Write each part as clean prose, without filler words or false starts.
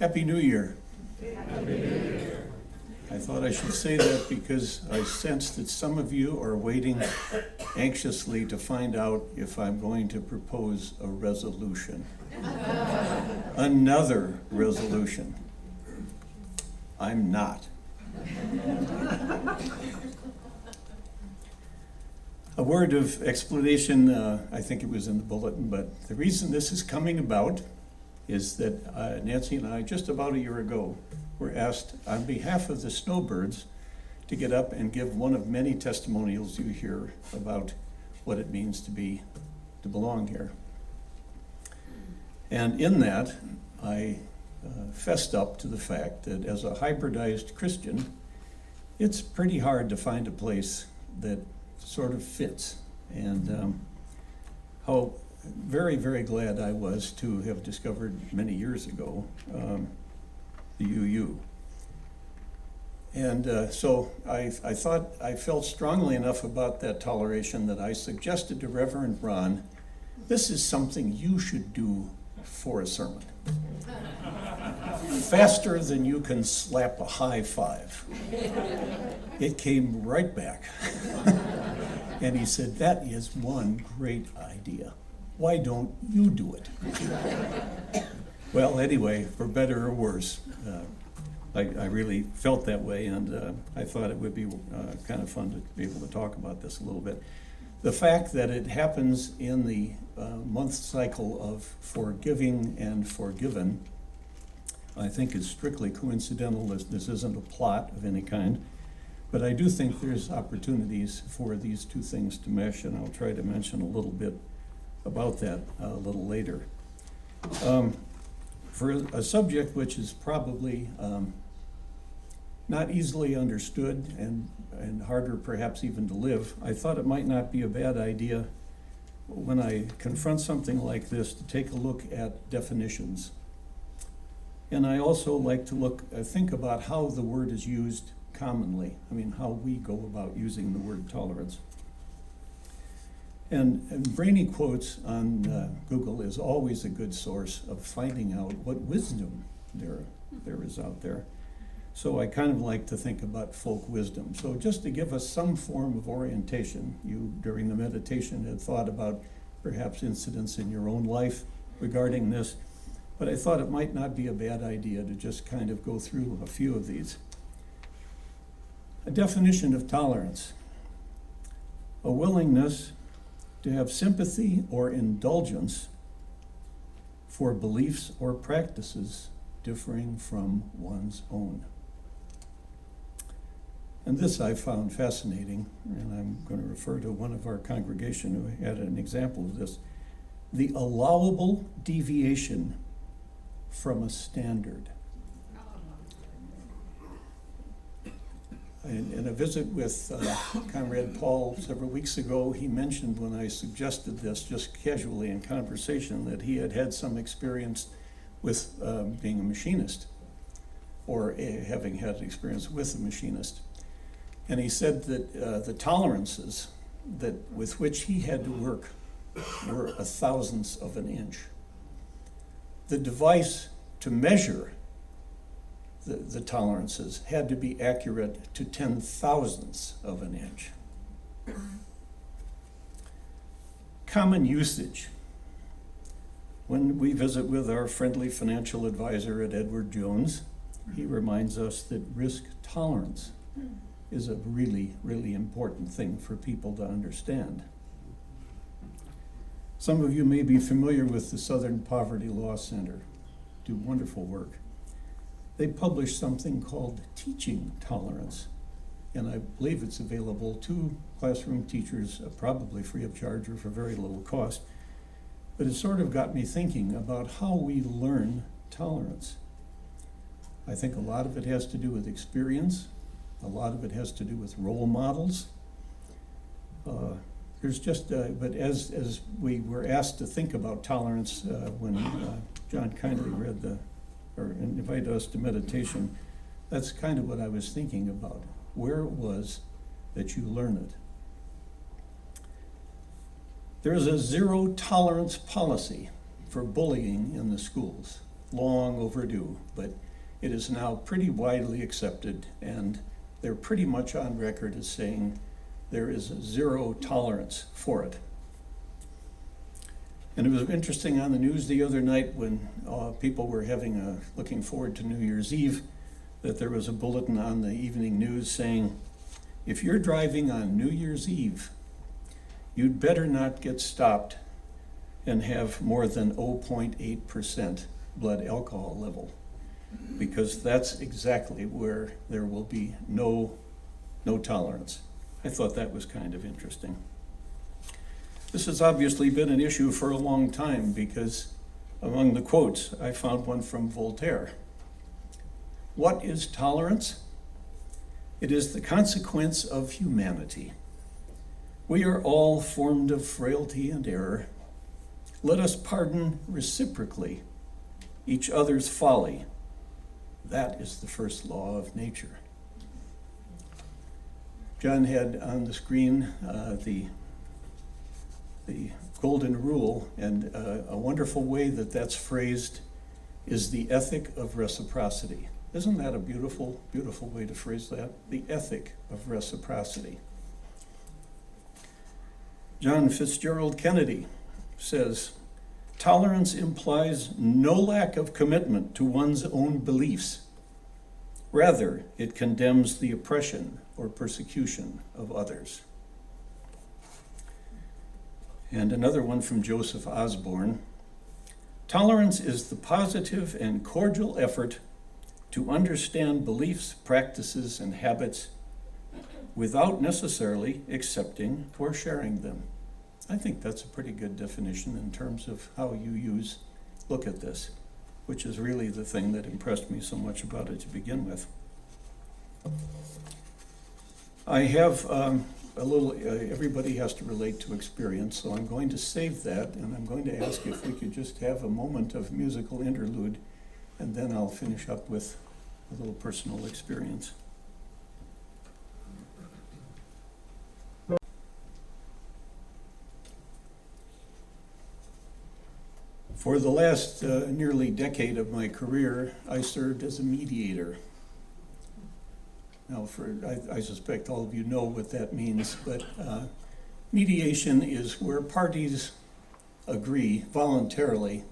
Happy New Year. Happy New Year. I thought I should say that because I sense that some of you are waiting anxiously to find out if I'm going to propose a resolution. Another resolution. I'm not. A word of explanation, I think it was in the bulletin, but the reason this is coming about is that Nancy and I, just about a year ago, were asked on behalf of the snowbirds to get up and give one of many testimonials you hear about what it means to belong here. And in that, I fessed up to the fact that as a hybridized Christian, it's pretty hard to find a place that sort of fits. And how very, very glad I was to have discovered many years ago the UU. And so I thought I felt strongly enough about that toleration that I suggested to Reverend Ron, this is something you should do for a sermon. Faster than you can slap a high five. It came right back. And he said, that is one great idea. Why don't you do it? Well, anyway, for better or worse, I really felt that way, and I thought it would be kind of fun to be able to talk about this a little bit. The fact that it happens in the month cycle of forgiving and forgiven, I think is strictly coincidental. This isn't a plot of any kind. But I do think there's opportunities for these two things to mesh, and I'll try to mention a little bit about that a little later. For a subject which is probably not easily understood and harder perhaps even to live, I thought it might not be a bad idea when I confront something like this to take a look at definitions. And I also like to think about how the word is used commonly. I mean, how we go about using the word tolerance. And Brainy quotes on Google is always a good source of finding out what wisdom there is out there. So I kind of like to think about folk wisdom. So just to give us some form of orientation, you during the meditation had thought about perhaps incidents in your own life regarding this, but I thought it might not be a bad idea to just kind of go through a few of these. A definition of tolerance: a willingness to have sympathy or indulgence for beliefs or practices differing from one's own. And this I found fascinating, and I'm going to refer to one of our congregation who had an example of this. The allowable deviation from a standard. In a visit with Comrade Paul several weeks ago, he mentioned when I suggested this just casually in conversation that he had some experience with being a machinist, or having had experience with a machinist. And he said that the tolerances with which he had to work were a thousandths of an inch. The device to measure the tolerances had to be accurate to 10,000ths of an inch. Common usage. When we visit with our friendly financial advisor at Edward Jones, he reminds us that risk tolerance is a really, really important thing for people to understand. Some of you may be familiar with the Southern Poverty Law Center, do wonderful work. They publish something called Teaching Tolerance, and I believe it's available to classroom teachers, probably free of charge or for very little cost. But it sort of got me thinking about how we learn tolerance. I think a lot of it has to do with experience. A lot of it has to do with role models. There's just, but as we were asked to think about tolerance when John kindly read or invited us to meditation, that's kind of what I was thinking about, where it was that you learn it. There's a zero tolerance policy for bullying in the schools. long overdue, but it is now pretty widely accepted, and they're pretty much on record as saying there is zero tolerance for it. And it was interesting on the news the other night when people were looking forward to New Year's Eve, that there was a bulletin on the evening news saying, if you're driving on New Year's Eve, you'd better not get stopped and have more than 0.8% blood alcohol level, because that's exactly where there will be no tolerance. I thought that was kind of interesting. This has obviously been an issue for a long time, because among the quotes, I found one from Voltaire. What is tolerance? It is the consequence of humanity. We are all formed of frailty and error. Let us pardon reciprocally each other's folly. That is the first law of nature. John had on the screen the golden rule, and a wonderful way that that's phrased is the ethic of reciprocity. Isn't that a beautiful, beautiful way to phrase that? The ethic of reciprocity. John Fitzgerald Kennedy says, tolerance implies no lack of commitment to one's own beliefs. Rather, it condemns the oppression or persecution of others. And another one from Joseph Osborne. Tolerance is the positive and cordial effort to understand beliefs, practices, and habits without necessarily accepting or sharing them. I think that's a pretty good definition in terms of how you look at this, which is really the thing that impressed me so much about it to begin with. I have everybody has to relate to experience, so I'm going to save that, and I'm going to ask if we could just have a moment of musical interlude, and then I'll finish up with a little personal experience. For the last nearly decade of my career, I served as a mediator. Now, I suspect all of you know what that means, but mediation is where parties agree voluntarily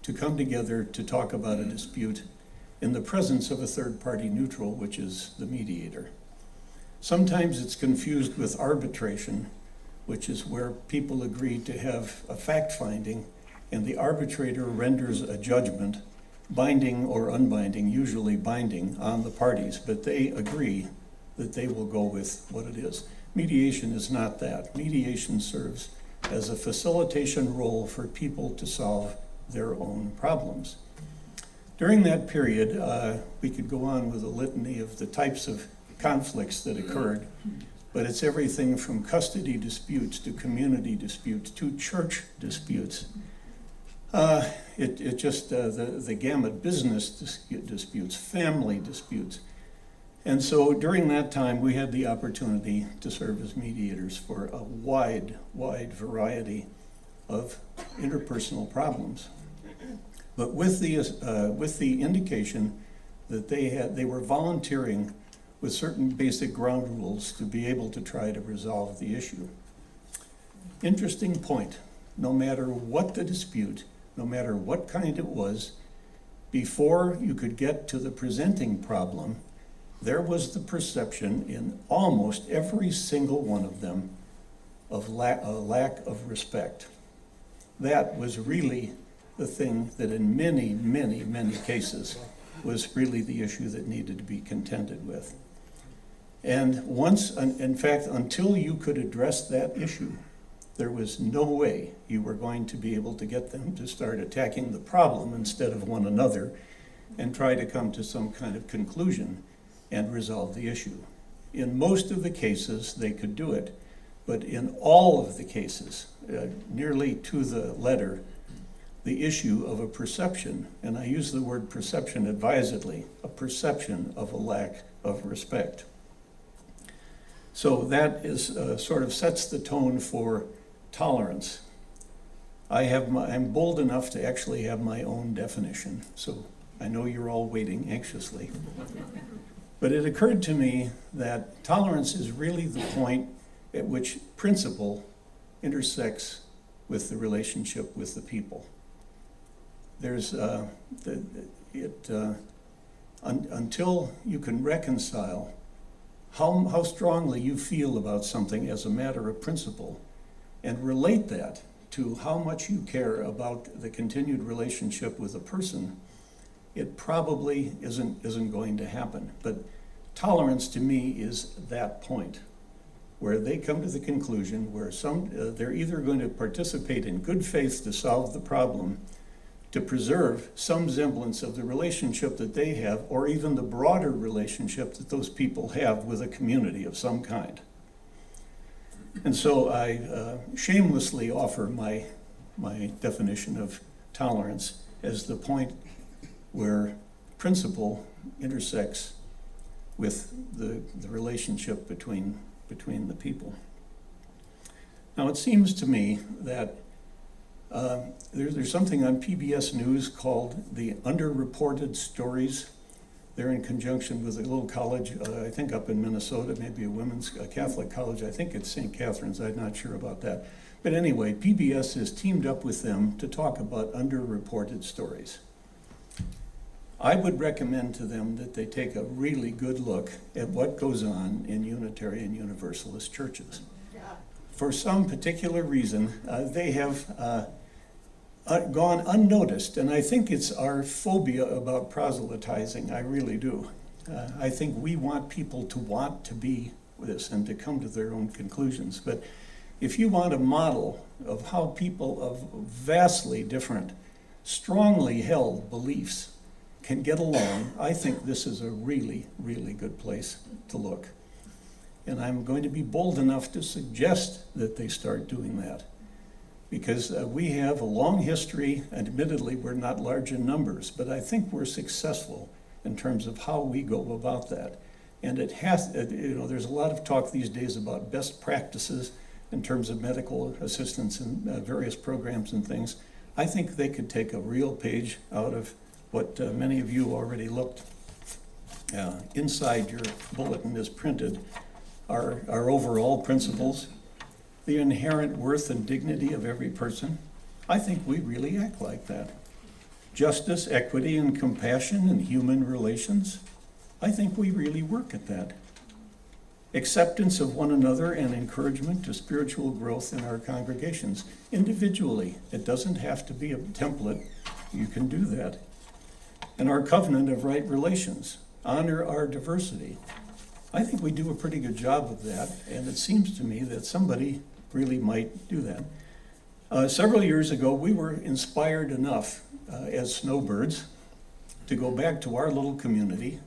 to come together to talk about a dispute in the presence of a third-party neutral, which is the mediator. Sometimes it's confused with arbitration, which is where people agree to have a fact-finding, and the arbitrator renders a judgment, binding or unbinding, usually binding, on the parties, but they agree that they will go with what it is. Mediation is not that. Mediation serves as a facilitation role for people to solve their own problems. During that period, we could go on with a litany of the types of conflicts that occurred, but it's everything from custody disputes to community disputes to church disputes. The gamut, business disputes, family disputes. And so during that time, we had the opportunity to serve as mediators for a wide variety of interpersonal problems. But with the indication that they were volunteering with certain basic ground rules to be able to try to resolve the issue. Interesting point, no matter what the dispute, no matter what kind it was, before you could get to the presenting problem, there was the perception in almost every single one of them of a lack of respect. That was really the thing that in many, many, many cases was really the issue that needed to be contended with. And in fact, until you could address that issue, there was no way you were going to be able to get them to start attacking the problem instead of one another and try to come to some kind of conclusion and resolve the issue. In most of the cases, they could do it, but in all of the cases, nearly to the letter, the issue of a perception, and I use the word perception advisedly, a perception of a lack of respect. So that is sort of sets the tone for tolerance. I'm bold enough to actually have my own definition, so I know you're all waiting anxiously. But it occurred to me that tolerance is really the point at which principle intersects with the relationship with the people. There's until you can reconcile how strongly you feel about something as a matter of principle and relate that to how much you care about the continued relationship with a person, it probably isn't going to happen. But tolerance to me is that point where they come to the conclusion where they're either going to participate in good faith to solve the problem, to preserve some semblance of the relationship that they have, or even the broader relationship that those people have with a community of some kind. And so I shamelessly offer my definition of tolerance as the point where principle intersects with the relationship between the people. Now, it seems to me that there's something on PBS News called the underreported stories. They're in conjunction with a little college, I think up in Minnesota, maybe a Catholic college. I think it's St. Catherine's, I'm not sure about that. But anyway, PBS has teamed up with them to talk about underreported stories. I would recommend to them that they take a really good look at what goes on in Unitarian Universalist churches. For some particular reason, they have gone unnoticed, and I think it's our phobia about proselytizing. I really do. I think we want people to want to be with us and to come to their own conclusions. But if you want a model of how people of vastly different, strongly held beliefs can get along, I think this is a really, really good place to look. And I'm going to be bold enough to suggest that they start doing that. Because we have a long history, and admittedly we're not large in numbers, but I think we're successful in terms of how we go about that. And it has, there's a lot of talk these days about best practices in terms of medical assistance and various programs and things. I think they could take a real page out of what many of you already looked. Inside your bulletin is printed our overall principles, the inherent worth and dignity of every person. I think we really act like that. Justice, equity, and compassion in human relations. I think we really work at that. Acceptance of one another and encouragement to spiritual growth in our congregations. Individually, it doesn't have to be a template. You can do that. And our covenant of right relations. Honor our diversity. I think we do a pretty good job of that, and it seems to me that somebody really might do that. Several years ago, we were inspired enough as snowbirds to go back to our little community,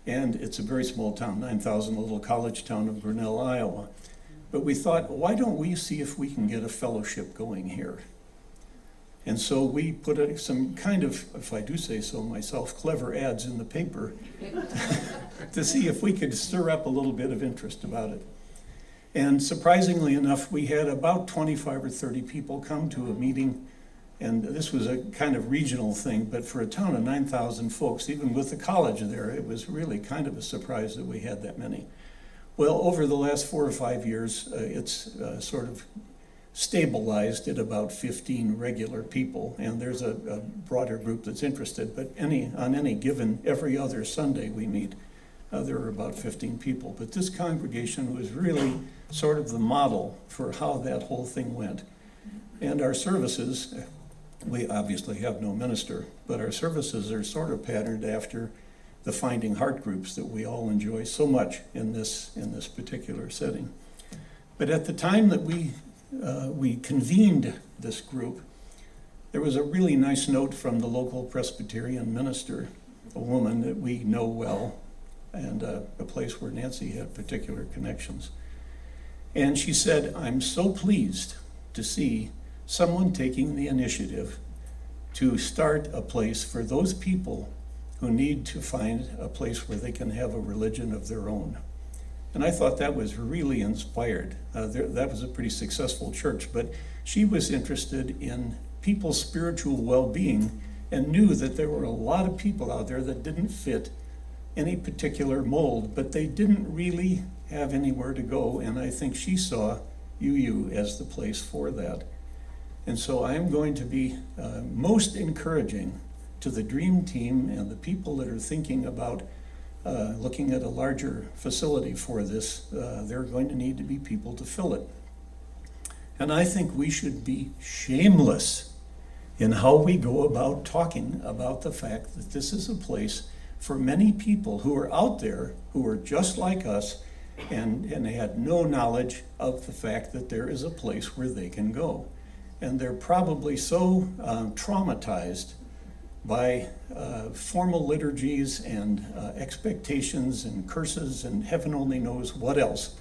and it's a very small town, 9,000, little college town of Grinnell, Iowa. But we thought, why don't we see if we can get a fellowship going here? And so we put some kind of, if I do say so myself, clever ads in the paper to see if we could stir up a little bit of interest about it. And surprisingly enough, we had about 25 or 30 people come to a meeting, and this was a kind of regional thing, but for a town of 9,000 folks, even with the college there, it was really kind of a surprise that we had that many. Well, over the last 4 or 5 years, it's sort of stabilized at about 15 regular people, and there's a broader group that's interested, but on any given, every other Sunday we meet, there are about 15 people. But this congregation was really sort of the model for how that whole thing went. And our services, we obviously have no minister, but our services are sort of patterned after the Finding Heart groups that we all enjoy so much in this particular setting. But at the time that we convened this group, there was a really nice note from the local Presbyterian minister, a woman that we know well, and a place where Nancy had particular connections. And she said, I'm so pleased to see someone taking the initiative to start a place for those people who need to find a place where they can have a religion of their own. And I thought that was really inspired. That was a pretty successful church, but she was interested in people's spiritual well-being and knew that there were a lot of people out there that didn't fit any particular mold, but they didn't really have anywhere to go, and I think she saw UU as the place for that. And so I'm going to be most encouraging to the dream team and the people that are thinking about looking at a larger facility for this. There are going to need to be people to fill it. And I think we should be shameless in how we go about talking about the fact that this is a place for many people who are out there, who are just like us, and they had no knowledge of the fact that there is a place where they can go. And they're probably so traumatized by formal liturgies and expectations and curses and heaven only knows what else,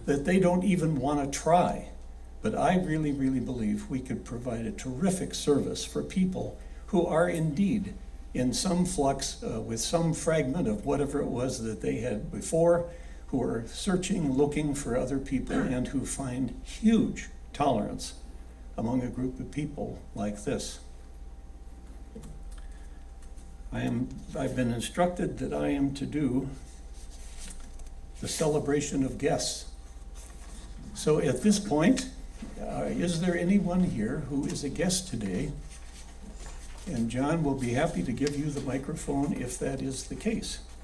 that they don't even want to try. But I really, really believe we could provide a terrific service for people who are indeed in some flux with some fragment of whatever it was that they had before, who are searching, looking for other people, and who find huge tolerance among a group of people like this. I've been instructed that I am to do the celebration of guests. So at this point, is there anyone here who is a guest today? And John will be happy to give you the microphone if that is the case.